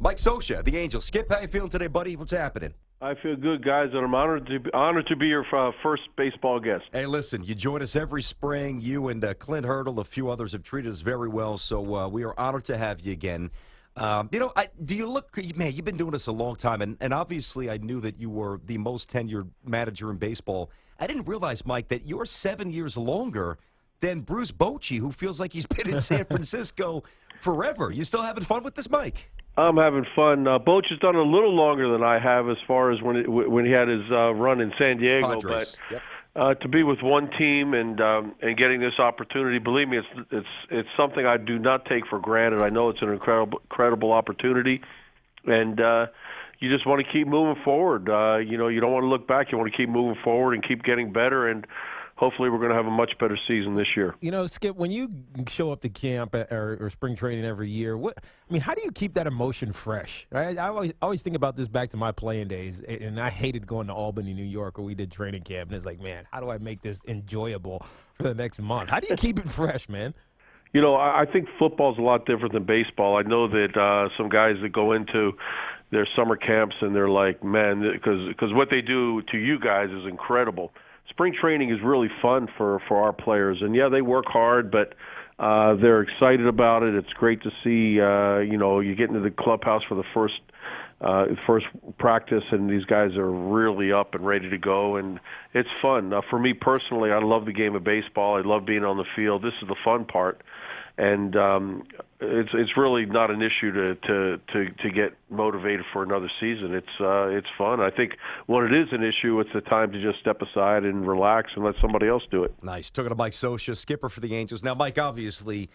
Mike Scioscia, the Angels. Skip, how you feeling today, buddy? What's happening? I feel good, guys, and I'm honored to be your first baseball guest. Hey, listen, you join us every spring. You and Clint Hurdle, a few others have treated us very well, so we are honored to have you again. Do you look, man, you've been doing this a long time, and obviously I knew that you were the most tenured manager in baseball. I didn't realize, Mike, that you're 7 years longer than Bruce Bochy, who feels like he's been in San Francisco forever. You still having fun with this, Mike? I'm having fun. Boch has done a little longer than I have as far as when he had his run in San Diego. Padres. But Yep. to be with one team and getting this opportunity, believe me, it's something I do not take for granted. I know it's an incredible opportunity, and you just want to keep moving forward. You don't want to look back. You want to keep moving forward and keep getting better, and hopefully we're going to have a much better season this year. Skip, when you show up to camp or spring training every year, how do you keep that emotion fresh? I always think about this back to my playing days, and I hated going to Albany, New York, where we did training camp, and it's like, man, how do I make this enjoyable for the next month? How do you keep it fresh, man? I think football's a lot different than baseball. I know that some guys that go into their summer camps and they're like, man, because what they do to you guys is incredible. Spring training is really fun for our players, and yeah, they work hard, but they're excited about it. It's great to see. You get into the clubhouse for the first practice, and these guys are really up and ready to go, and it's fun. For me personally, I love the game of baseball. I love being on the field. This is the fun part, and it's really not an issue to get motivated for another season. It's fun. I think when it is an issue, it's the time to just step aside and relax and let somebody else do it. Nice. Talking to Mike Scioscia, skipper for the Angels. Now, Mike, obviously,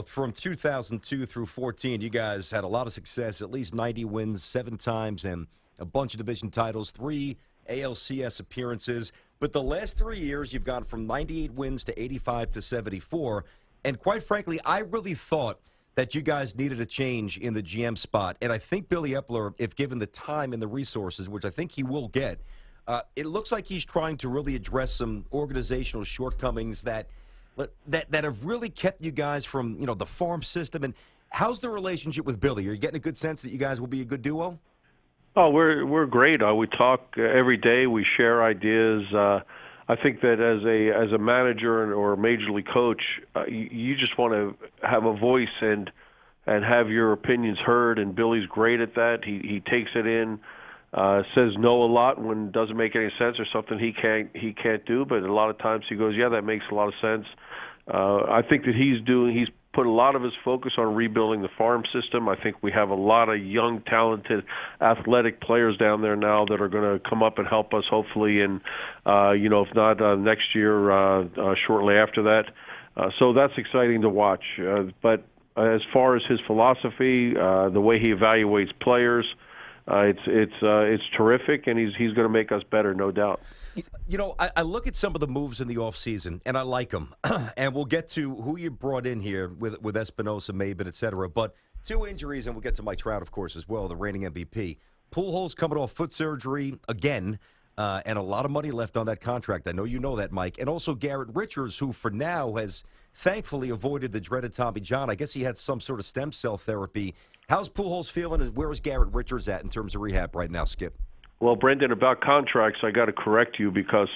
from 2002 through 14, you guys had a lot of success, at least 90 wins 7 times and a bunch of division titles, 3 ALCS appearances. But the last 3 years, you've gone from 98 wins to 85 to 74. And quite frankly, I really thought that you guys needed a change in the GM spot. And I think Billy Epler, if given the time and the resources, which I think he will get, it looks like he's trying to really address some organizational shortcomings that have really kept you guys from, the farm system. And how's the relationship with Billy? Are you getting a good sense that you guys will be a good duo? Oh, we're great. We talk every day. We share ideas. I think that as a manager or a major league coach, you just want to have a voice and have your opinions heard. And Billy's great at that. He takes it in, says no a lot when it doesn't make any sense or something he can't do. But a lot of times he goes, yeah, that makes a lot of sense. I think that he's put a lot of his focus on rebuilding the farm system. I think we have a lot of young, talented, athletic players down there now that are going to come up and help us, hopefully, and if not next year, shortly after that. So that's exciting to watch. But as far as his philosophy, the way he evaluates players, it's terrific, and he's going to make us better, no doubt. I look at some of the moves in the offseason, and I like them. And we'll get to who you brought in here with Espinosa, Maben, et cetera. But 2 injuries, and we'll get to Mike Trout, of course, as well, the reigning MVP. Pujols coming off foot surgery again, and a lot of money left on that contract. I know you know that, Mike. And also Garrett Richards, who for now has thankfully avoided the dreaded Tommy John. I guess he had some sort of stem cell therapy. How's Pujols feeling, and where is Garrett Richards at in terms of rehab right now, Skip? Well, Brendan, about contracts, I got to correct you because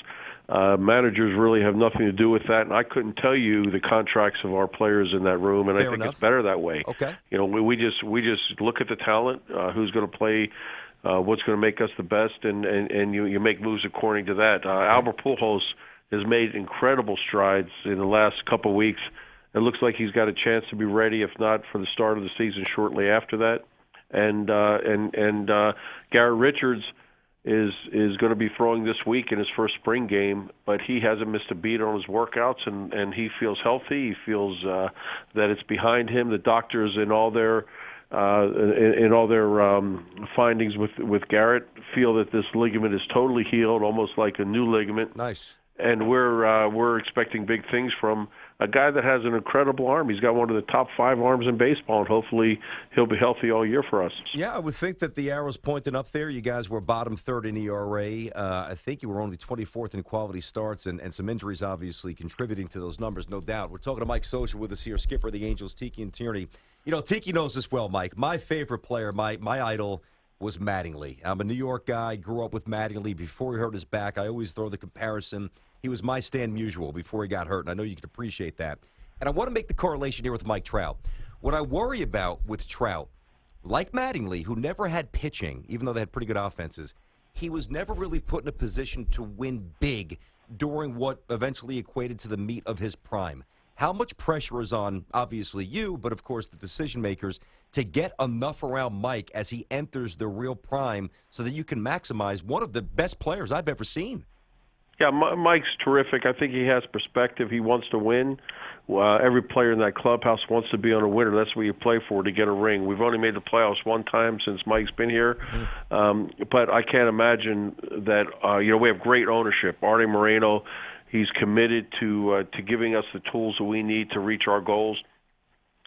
managers really have nothing to do with that, and I couldn't tell you the contracts of our players in that room, and Fair I think enough. It's better that way. Okay. We just look at the talent, who's going to play, what's going to make us the best, and you make moves according to that. Albert Pujols has made incredible strides in the last couple of weeks. It looks like he's got a chance to be ready, if not for the start of the season, shortly after that. And Garrett Richards is going to be throwing this week in his first spring game, but he hasn't missed a beat on his workouts, and he feels healthy. He feels that it's behind him. The doctors in all their findings with Garrett feel that this ligament is totally healed, almost like a new ligament. Nice. and we're expecting big things from a guy that has an incredible arm. He's got one of the top 5 arms in baseball, and hopefully he'll be healthy all year for us. Yeah, I would think that the arrow's pointing up there. You guys were bottom third in ERA. I think you were only 24th in quality starts, and some injuries obviously contributing to those numbers, no doubt. We're talking to Mike Scioscia with us here, skipper of the Angels, Tiki and Tierney. You know, Tiki knows this well, Mike. My favorite player, my idol, was Mattingly. I'm a New York guy, grew up with Mattingly. Before he hurt his back, I always throw the comparison. He was my Stan Musial before he got hurt, and I know you can appreciate that. And I want to make the correlation here with Mike Trout. What I worry about with Trout, like Mattingly, who never had pitching, even though they had pretty good offenses, he was never really put in a position to win big during what eventually equated to the meat of his prime. How much pressure is on, obviously, you, but of course the decision makers, to get enough around Mike as he enters the real prime so that you can maximize one of the best players I've ever seen? Yeah, Mike's terrific. I think he has perspective. He wants to win. Every player in that clubhouse wants to be on a winner. That's what you play for, to get a ring. We've only made the playoffs one time since Mike's been here, but I can't imagine that. We have great ownership. Artie Moreno, he's committed to giving us the tools that we need to reach our goals.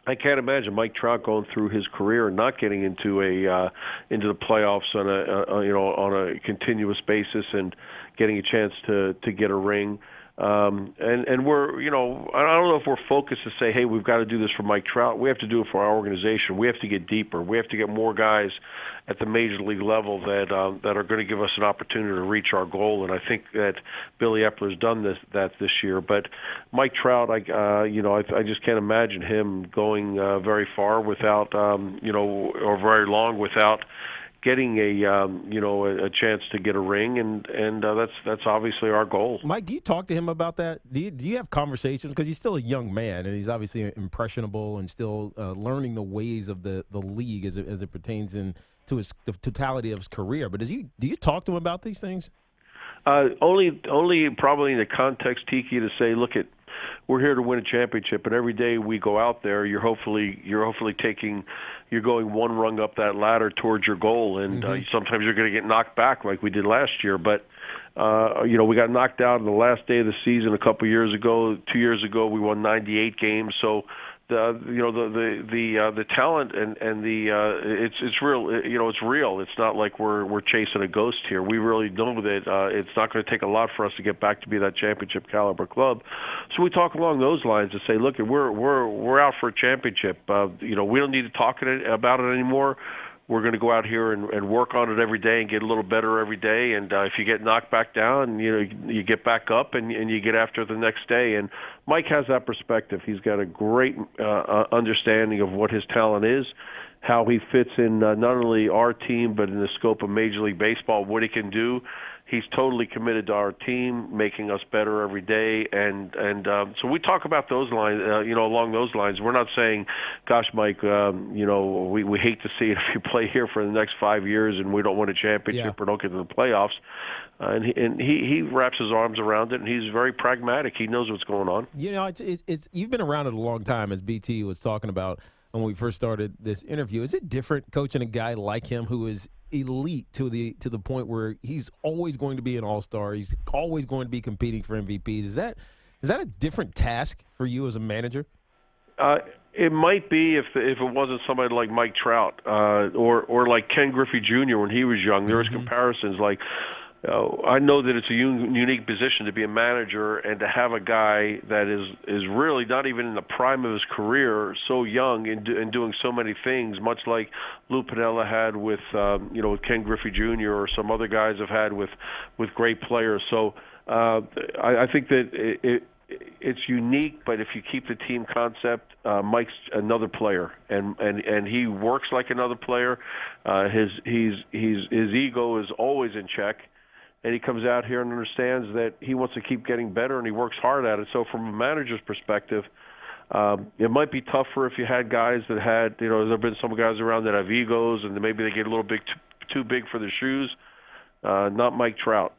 I can't imagine Mike Trout going through his career and not getting into the playoffs on a continuous basis and getting a chance to get a ring. And we're, I don't know if we're focused to say, hey, we've got to do this for Mike Trout. We have to do it for our organization. We have to get deeper. We have to get more guys at the major league level that are going to give us an opportunity to reach our goal. And I think that Billy Epler's done that this year. But Mike Trout, I just can't imagine him going very far without, or very long without getting a chance to get a ring, and that's obviously our goal. Mike, do you talk to him about that? Do you have conversations? Because he's still a young man, and he's obviously impressionable and still learning the ways of the league as it pertains to the totality of his career. But do you talk to him about these things? Only probably in the context, Tiki, to say, look, we're here to win a championship, and every day we go out there, you're going one rung up that ladder towards your goal, and sometimes you're going to get knocked back like we did last year. But we got knocked out on the last day of the season a couple years ago. 2 years ago, we won 98 games. So the talent and it's real. It's real. It's not like we're chasing a ghost here. We really know that it's not going to take a lot for us to get back to be that championship caliber club. So we talk along those lines to say, look, we're out for a championship. We don't need to talk about it anymore. We're going to go out here and work on it every day and get a little better every day. And if you get knocked back down, you get back up and you get after it the next day. And Mike has that perspective. He's got a great understanding of what his talent is, how he fits in not only our team but in the scope of Major League Baseball, what he can do. He's totally committed to our team, making us better every day, and so we talk about those lines, along those lines. We're not saying, "Gosh, Mike, we hate to see it if you play here for the next 5 years and we don't win a championship or don't get to the playoffs." And he wraps his arms around it, and he's very pragmatic. He knows what's going on. It's you've been around it a long time, as BT was talking about when we first started this interview. Is it different coaching a guy like him who is elite to the point where he's always going to be an all-star, he's always going to be competing for MVPs? Is that a different task for you as a manager? It might be if it wasn't somebody like Mike Trout or like Ken Griffey Jr. when he was young. There was comparisons like. I know that it's a unique position to be a manager and to have a guy that is really not even in the prime of his career, so young and doing so many things, much like Lou Piniella had with with Ken Griffey Jr. or some other guys have had with great players. So I think that it's unique, but if you keep the team concept, Mike's another player, and he works like another player. His ego is always in check. And he comes out here and understands that he wants to keep getting better, and he works hard at it. So from a manager's perspective, it might be tougher if you had guys that had, there have been some guys around that have egos, and maybe they get a little bit too big for their shoes. Not Mike Trout.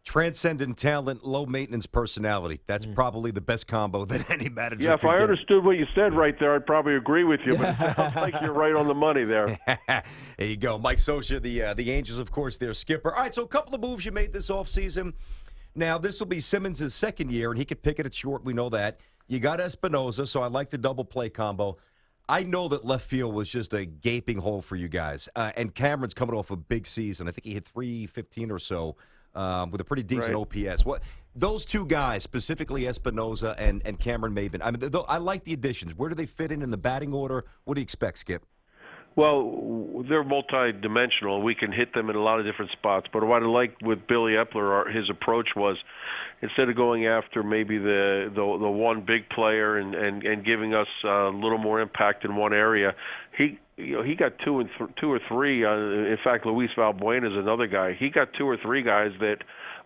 Transcendent talent, low-maintenance personality. That's probably the best combo that any manager Yeah, if could I get. Understood what you said right there, I'd probably agree with you, but it sounds like you're right on the money there. There you go. Mike Scioscia, the Angels, of course, their skipper. All right, so a couple of moves you made this offseason. Now, this will be Simmons' second year, and he could pick it at short. We know that. You got Espinoza, so I like the double play combo. I know that left field was just a gaping hole for you guys. And Cameron's coming off a big season. I think he hit 315 or so with a pretty decent Right. OPS. What those two guys, specifically Espinoza and Cameron Maben, I mean, I like the additions. Where do they fit in the batting order? What do you expect, Skip? Well, they're multi-dimensional. We can hit them in a lot of different spots. But what I like with Billy Epler, his approach was, instead of going after maybe the one big player and giving us a little more impact in one area, he got two or three. In fact, Luis Valbuena is another guy. He got two or three guys that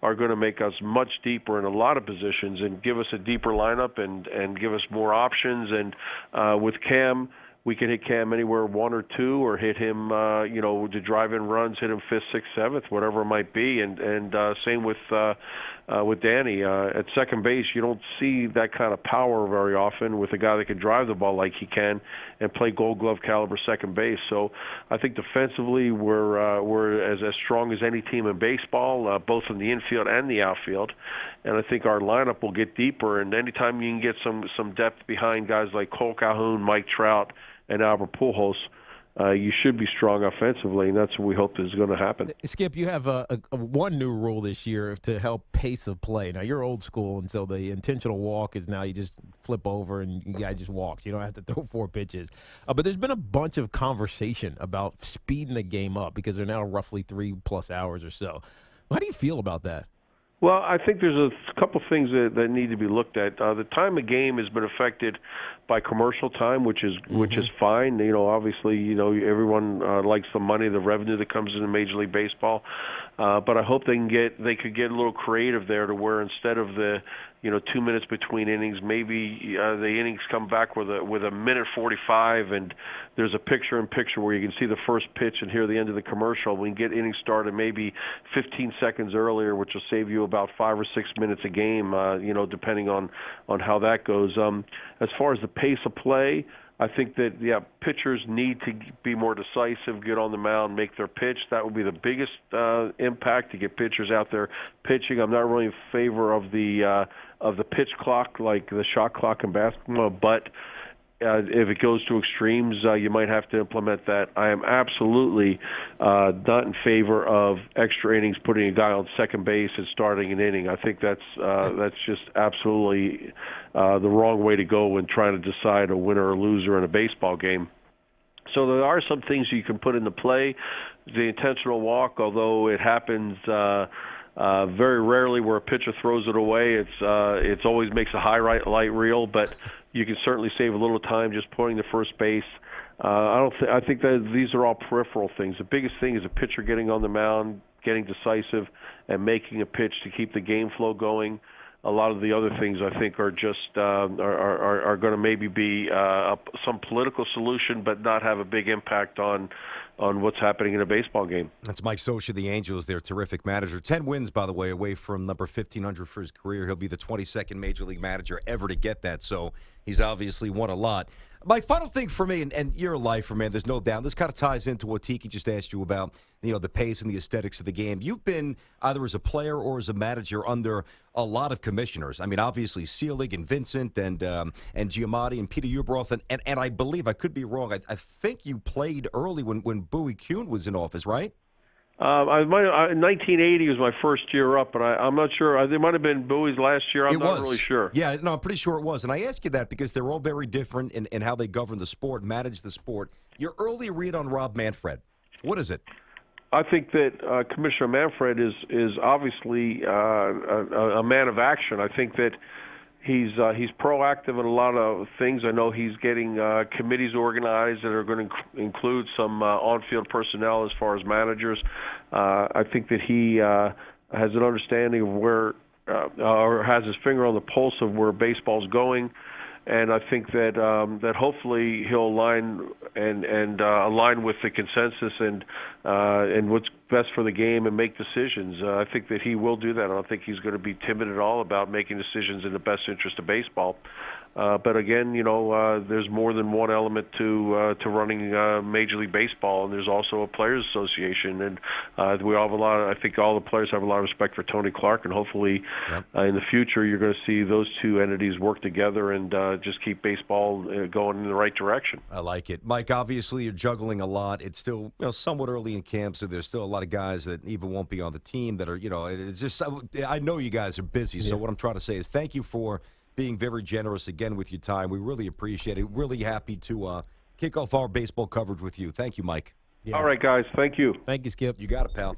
are going to make us much deeper in a lot of positions and give us a deeper lineup and give us more options. And with Cam, we can hit Cam anywhere one or two, or hit him, to drive-in runs, hit him fifth, sixth, seventh, whatever it might be. And same with Danny at second base. You don't see that kind of power very often with a guy that can drive the ball like he can and play Gold Glove caliber second base. So I think defensively we're as strong as any team in baseball, both in the infield and the outfield. And I think our lineup will get deeper. And anytime you can get some depth behind guys like Cole Calhoun, Mike Trout, and Albert Pujols, you should be strong offensively, and that's what we hope is going to happen. Skip, you have a one new rule this year to help pace of play. Now, you're old school, and so the intentional walk is now you just flip over and you guys just walk. You don't have to throw 4 pitches. But there's been a bunch of conversation about speeding the game up because they're now roughly 3+ hours or so. How do you feel about that? Well, I think there's a couple things that need to be looked at. The time of game has been affected by commercial time, which is fine. Obviously, everyone likes the money, the revenue that comes into Major League Baseball. But I hope they could get a little creative there to where instead of the 2 minutes between innings, maybe the innings come back with a minute 45, and there's a picture-in-picture where you can see the first pitch and hear the end of the commercial. We can get innings started maybe 15 seconds earlier, which will save you about 5 or 6 minutes a game, depending on how that goes. As far as the pace of play, I think that, pitchers need to be more decisive, get on the mound, make their pitch. That would be the biggest impact, to get pitchers out there pitching. I'm not really in favor of the pitch clock, like the shot clock in basketball, but if it goes to extremes, you might have to implement that. I am absolutely not in favor of extra innings, putting a guy on second base and starting an inning. I think that's just absolutely the wrong way to go when trying to decide a winner or loser in a baseball game. So there are some things you can put into play. The intentional walk, although it happens very rarely where a pitcher throws it away, it's always makes a highlight reel, but you can certainly save a little time just pointing to first base. I think that these are all peripheral things. The biggest thing is a pitcher getting on the mound, getting decisive, and making a pitch to keep the game flow going. A lot of the other things I think are just are going to maybe be some political solution, but not have a big impact on what's happening in a baseball game. That's Mike Scioscia, the Angels, their terrific manager. 10 wins, by the way, away from number 1,500 for his career. He'll be the 22nd Major League manager ever to get that, so he's obviously won a lot. Mike, final thing for me, and you're a lifer, man, there's no doubt. This kind of ties into what Tiki just asked you about, the pace and the aesthetics of the game. You've been, either as a player or as a manager, under a lot of commissioners. I mean, obviously, Seelig and Vincent and Giamatti and Peter Ueberroth, and I believe, I could be wrong, I think you played early when Bowie Kuhn was in office, right? 1980 was my first year up, but I'm not sure. It might have been Bowie's last year. I'm not really sure. Yeah, no, I'm pretty sure it was. And I ask you that because they're all very different in how they govern the sport, manage the sport. Your early read on Rob Manfred, what is it? I think that Commissioner Manfred is obviously a man of action. I think that he's proactive in a lot of things. I know he's getting committees organized that are going to include some on-field personnel as far as managers. I think that he has an understanding of where, or has his finger on the pulse of where baseball's going. And I think that hopefully he'll align with the consensus and what's best for the game and make decisions. I think that he will do that. I don't think he's going to be timid at all about making decisions in the best interest of baseball. But again, there's more than one element to running Major League Baseball, and there's also a players' association, and we all have a lot. I think all the players have a lot of respect for Tony Clark, and hopefully, in the future, you're going to see those two entities work together and just keep baseball going in the right direction. I like it, Mike. Obviously, you're juggling a lot. It's still somewhat early in camp, so there's still a lot of guys that even won't be on the team that are It's just I know you guys are busy. So what I'm trying to say is thank you for being very generous again with your time. We really appreciate it. Really happy to kick off our baseball coverage with you. Thank you, Mike. All right, guys. Thank you. Thank you, Skip. You got it, pal.